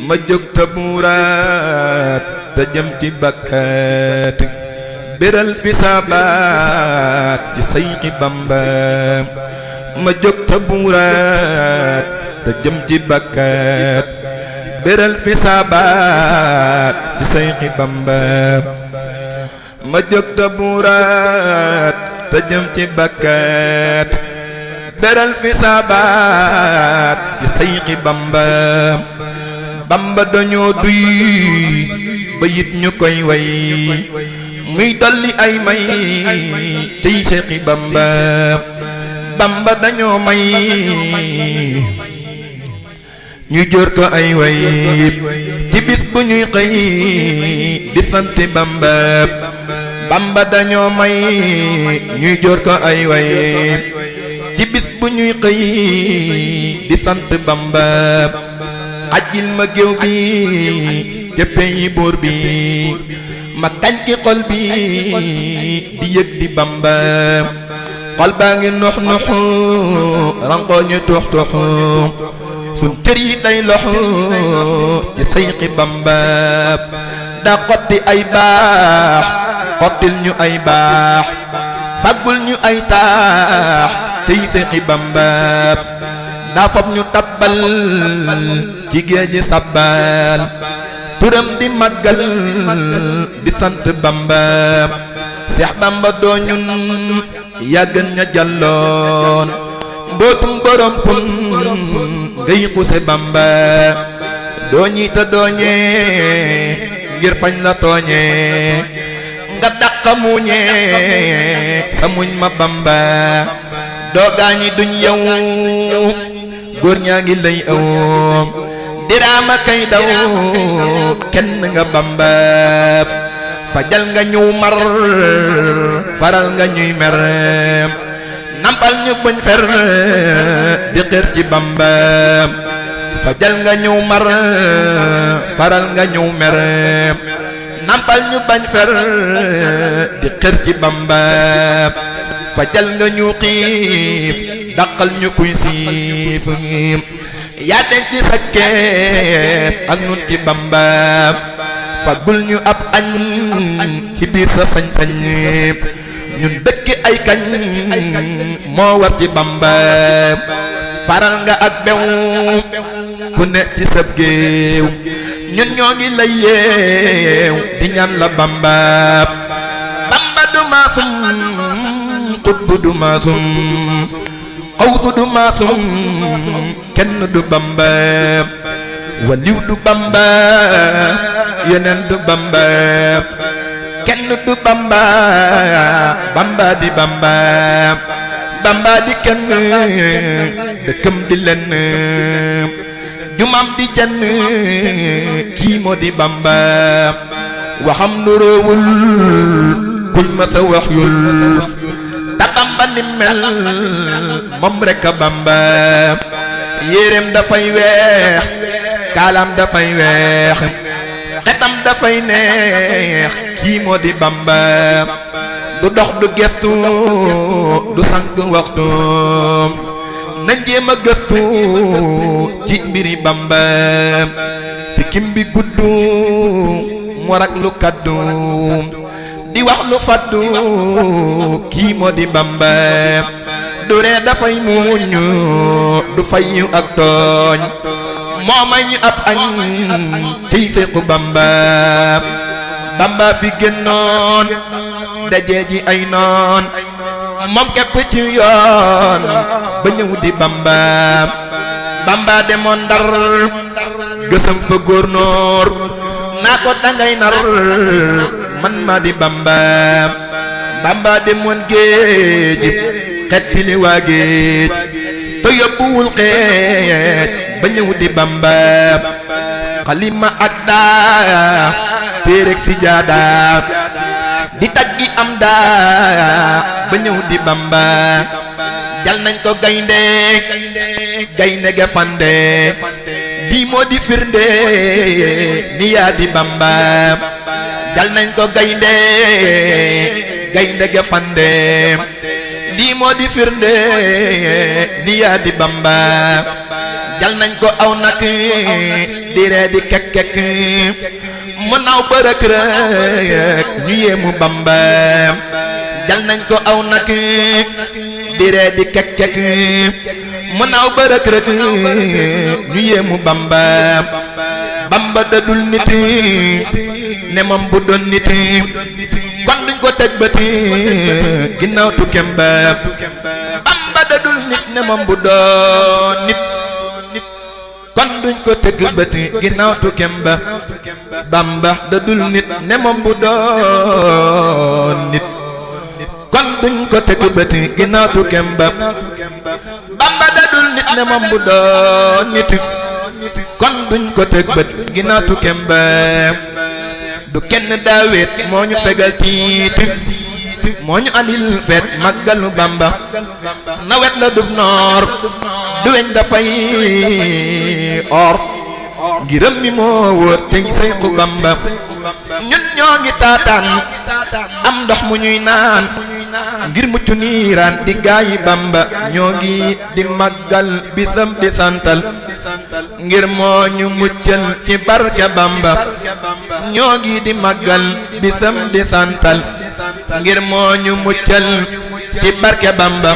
ma jóg te buuraat te jëm ci bakkaat beral fi sabaat ci Sayxi Bamba ma jóg te buuraat te jëm ci bakkaat beral fi sabaat ci Sayxi Bamba ma jóg te buuraat te jëm ci bakkaat beral fi sabaat ci Sayxi Bamba Bamba dañoo duy ba yit ñu koy way muy dolli ay may tey Sayxi Bamba Bamba dañoo may ñu jóor ko ay way ci bis bu ñuy xëy di sant Bamba Bamba dañoo may ñuy jóor ko ay way ci bis bu ñuy xëy di sant Bamba ajil ma géew bi ca peyi buur bi ma kañ ki xol bi di yëg di Bamba xol baa ngi nox noxu ranko ñu tux tuxu sun cër yi day loxu ci Sayxi Bamba daa xotti ay baax xottil ñu ay baax faggul ñu ay taax tey Sayxi Bamba daa fob ñu tabbal ci géeji sabbal turam di màggal di sant Bamba Seex Bamba doo ñun yàggan ña jàlloon mbootum borom kun ngay xuse Bamba doo ñi te dooñee ngir fañ la tooñee nga dàqa muñee sa muñ ma Bamba doo gaañi duñ yow góor ñaa ngi lay aw diraama kay daw kenn nga Bamba fajal nga ñëw mar faral nga ñuy mer nampal ñu bañ fer di xër ci Bamba fajal nga ñëw mar faral nga ñëw mer nampal ñu bañ fer di xër ci Bamba fajal nga ñu xiif dàqal ñu kuy siif yaa denc ci sa keef ak nun ci Bamba fagul ñu ab añ ci biir sa sañ-sañ ñun dëkk ay kañ moo war ci Bamba faral nga ak bew ku ne ci sab géew ñun ñoo ngi lay yeew di ñaan la Bamba Bamba du maasum xutbu du maasum xawsu du maasum kenn du Bamba waliw du Bamba yeneen du Bamba kenn du Bamba Bamba di Bamba Bamba di kenn dëkkam di lenn jumam di jenn kii moo di Bamba waxam nu réewul kuñ ma sa wax yul ta Bamba ni mel moom rekk a Bamba yéreem dafay weex kaalaam dafay weex xetam dafay neex kii moo di Bamba du dox du gestu du sànq waxtu nañ jéem a gëstu ci mbiri Bamba fi kim bi gudd mu rak lu kaddu di wax lu faddu kii moo di Bamba du ree dafay muuñ du fayyu ak tooñ moo may ñu ab añ ciy Sayxi Bamba Bamba fi génnoon dajee ji ay noon moom képp ci yoon ba ñëw di Bamba Bamba demoon Ndar gësam fa góornóor naa ko dangay nar man ma di Bamba Bamba demoon géej xettili waa géej te yóbbuwul xeej ba ñëw di Bamba xalima ak daa téereg si jaada di taggi am daa ba ñëw di Bamba jal nañ ko gaynde gaynde ga fande lii moo di firnde ni yaa di Bamba jal nañ ko gaynde gaynde ga fande lii moo di firnde ni yaa di Bamba jal nañ ko aw nag di ree di kek kek mu naaw bërëk rek ñu yéemu Bamba jal nañ ko aw nag di ree di kek kek mu naaw bërëk rek ñu yéemu Bamba Bamba dadul nit ne moom bu doon nit kon duñ ko teg bëti ginnaaw tukkem ba Bamba dadul nit ne moom bu doon nit kon duñ ko teg bëti ginnaaw tukkem ba Bamba dadul nit ne moom bu doon nit kon duñ ko teg bëti ginnaaw tukkem ba Bamba dadul nit ne moom bu doon nit kon duñ ko teg bët ginnaaw tukkem ba du kenn daawet moo ñu fegal tiit moo ñu andil feet màggalu Bamba nawet la dub noor du weñ dafay or ngiram mi moo wóor tey Seexu Bamba ñun ñoo ngi taataan am ndox mu ñuy naan ngir mucc niiraan di gaayi Bamba ñoo ngi di màggal bisam di santal ngir moo ñu muccal ci barke Bamba ñoo ngi di màggal bisam di santal ngir moo ñu muccal ci barke Bamba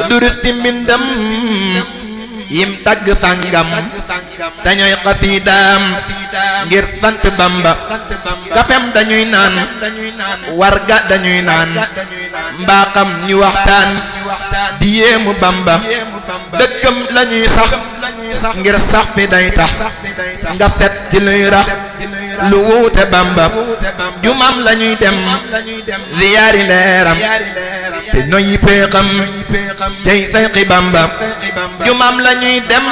durus ci mbindam yim tagg sangam te ñooy xasiidaam ngir sant Bamba kafem dañuy naan warga dañuy naan mbaaxam ñu waxtaan di yéemu Bamba dëkkam lañuy sax ngir sax fi day tax nga set ci luy rax lu wuute Bamba jumaam lañuy dem ziyaari leeram te noyyi peexam tey Seexi Bamba jumaam lañuy dem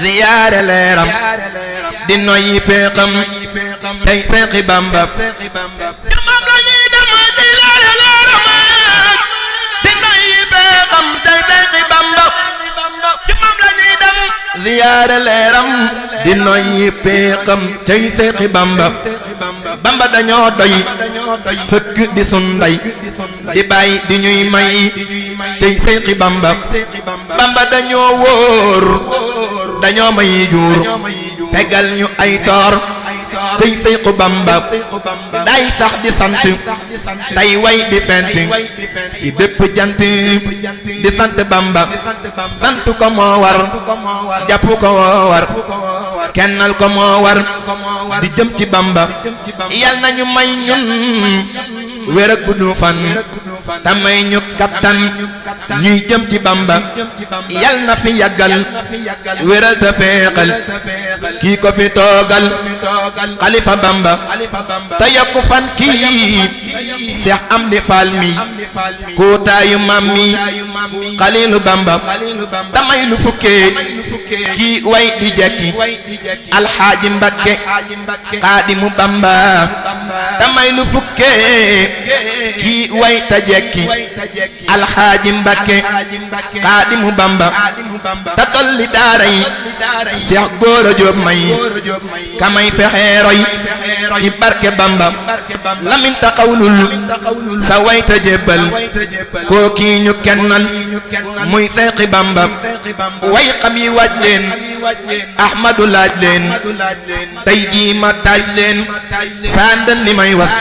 ziyaare leeram di noyyi peexam tey Seexi Bamba jumaam lañuy dem ziyaare leeram di noyyi peexam tey Seexi Bamba jumaam lañuy dem ziyaare leeram di noyyi peexam tey Seexi Bamba Bamba dañoo doy sëkk di sun ndey di bàyyi di ñuy may tey Seexi Bamba Bamba dañoo wóor dañoo may juur fegal ñu ay toor tey Seexu Bamba day sax di sant tey way di fent ci bépp jant di sant Bamba sant ko moo war jàpp ko moo war kennal ko moo war di jëm ci Bamba yal na ñu may ñun wér ak guddu fan te may ñu kattan ñuy jëm ci Bamba yal na fi yàggal wéral te feexal kii ko fi toogal xalifa Bamba te yokku fan kii Seex Amdi Faal mi kuutaayu mam mi xalilu Bamba te may lu fukkee kii way di jekki alxaaji Mbakke xaadimu Bamba te may lu fukkee kii way ta jekki alxaaji Mbakke xaadimu Bamba te dolli daara yi Seex Góora Jóob may kamay fexee roy ci barke Bamba lamin taxawlul sa way ta jébbal koo kii ñu kennal muy Seexi Bamba way xam yi waaj leen Ahmadu laaj leen tey jii ma taaj leen saa ndën li may was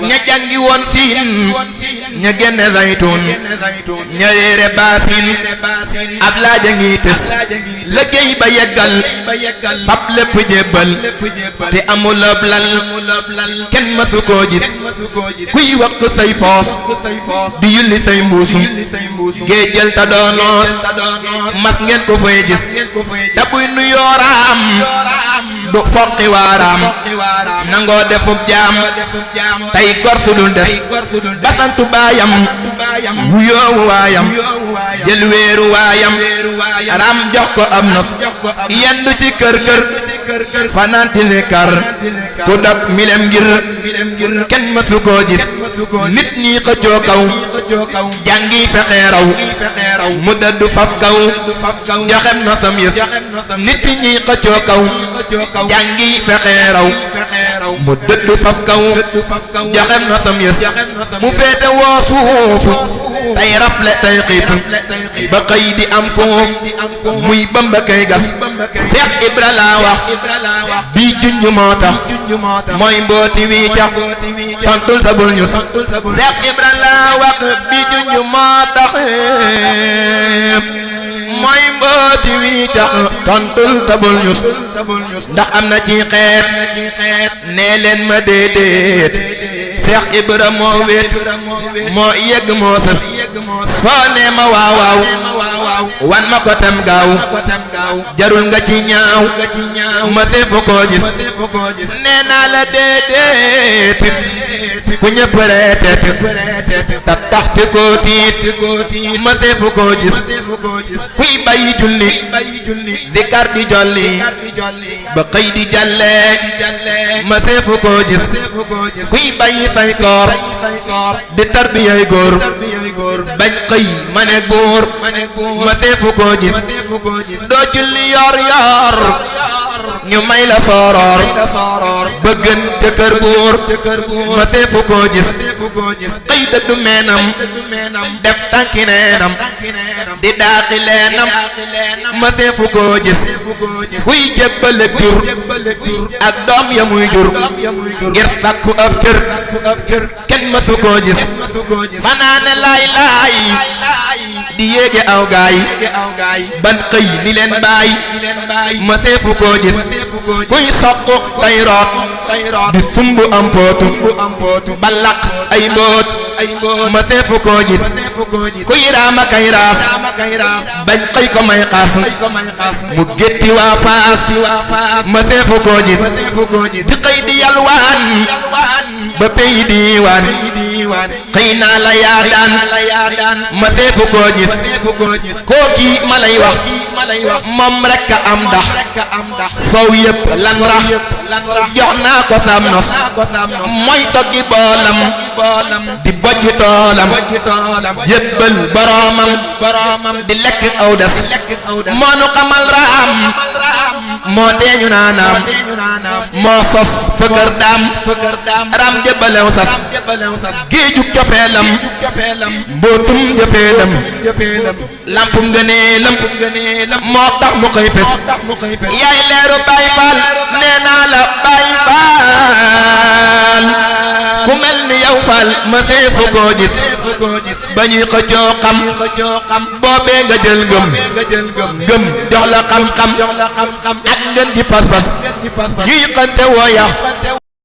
ña jàngi woon siin ña génne zaytuun ña réere baasin ab laaja ngi tës liggéey ba yeggal fab lépp jébbal te amul ab lal kenn mësu koo gis kuy wax say poos di yulli say mbuusu géejël ta doonoos mas ngeen ko fay gis te buy nu yooraam du foqi waaraam nangoo defub jaam tey gor su dul def basantu baayam wuyoowu waayam jël weeru waayam ram jox ko am nof yendu ci kër kër fanaan ti kar ku dog milem ngir kenn mësu koo gis nit ñi xëccoo kaw jàngi fexee raw mu dëddu faf kaw joxem na sam yës nit ñi xëccoo kaw jàngi fexee raw mu dëddu faf kaw joxem na sam yës mu féete woo suufu tey rafle tey xiif ba xëy di am ko muy Bamba kay gas Seex Ibra laa wax bii junj moo tax mooy mbooti wii cax tontul ta bul ñus Seex Ibra laa wax bii junj moo tax mooy mbooti wii cax tontul ta bul ñus ndax am na ci xeet nee leen ma déedéet Seex Ibra moo wéet moo yegg moo sës soo nee ma waaw waaw wan ma ko tam gaaw jarul nga ci ñaaw ma seefu koo gis nee naa la déedéet ku ñëpp reetet ta taxte koo tiit ma seefu koo gis kuy bàyyi julli zikar di jolli ba xëy di jalle ma seefu koo gis kuy bàyyi fay koor di tarbiyay góor bañ xëy ma nekk buur ma seefu koo gis doo julli yor yor ñu may la sooroor bëggën te kër buur ma seefu koo gis xëy dëddu meenam def tànki neenam di daaqi leenam ma seefu koo gis kuy jébbale jur ak doom ya muy jur ngir sàkku ab cër kenn ma su koo gis fanaane laay laay di yéege aw gaay ban xëy ni leen baay ma seefu koo gis kuy soq tay root di sumbu am pootu balak ay mboot ma seefu koo gis kuy raama kay raas bañ xëy ko may xaas mu gétti waa faas ma seefu koo gis di xëy di yalwaan ba pey diiwaan xëy naa la yaa daan ma seefu koo gis kooki ma lay wax moom rekk a am ndax soow yëpp lan rax jox naa ko sam nos mooy toggi boolam di bojj toolam yëbbal boroomam di lekk aw des moo nu xamal raam moo teeñu naanaam moo sos fëkkër daam ram jëbbalew sas géejug cofeelam mbootum jëfeelam lampum ngëneelam moo tax mu koy fes yaay leeru Baay Faal nee naa la Baay Faal ku mel ni yow Faal ma seefu koo gis ba ñuy xëccoo xam boobee nga jël ngëm jox la xam-xam ak ngeen di pas-pas ñuy xante woo yax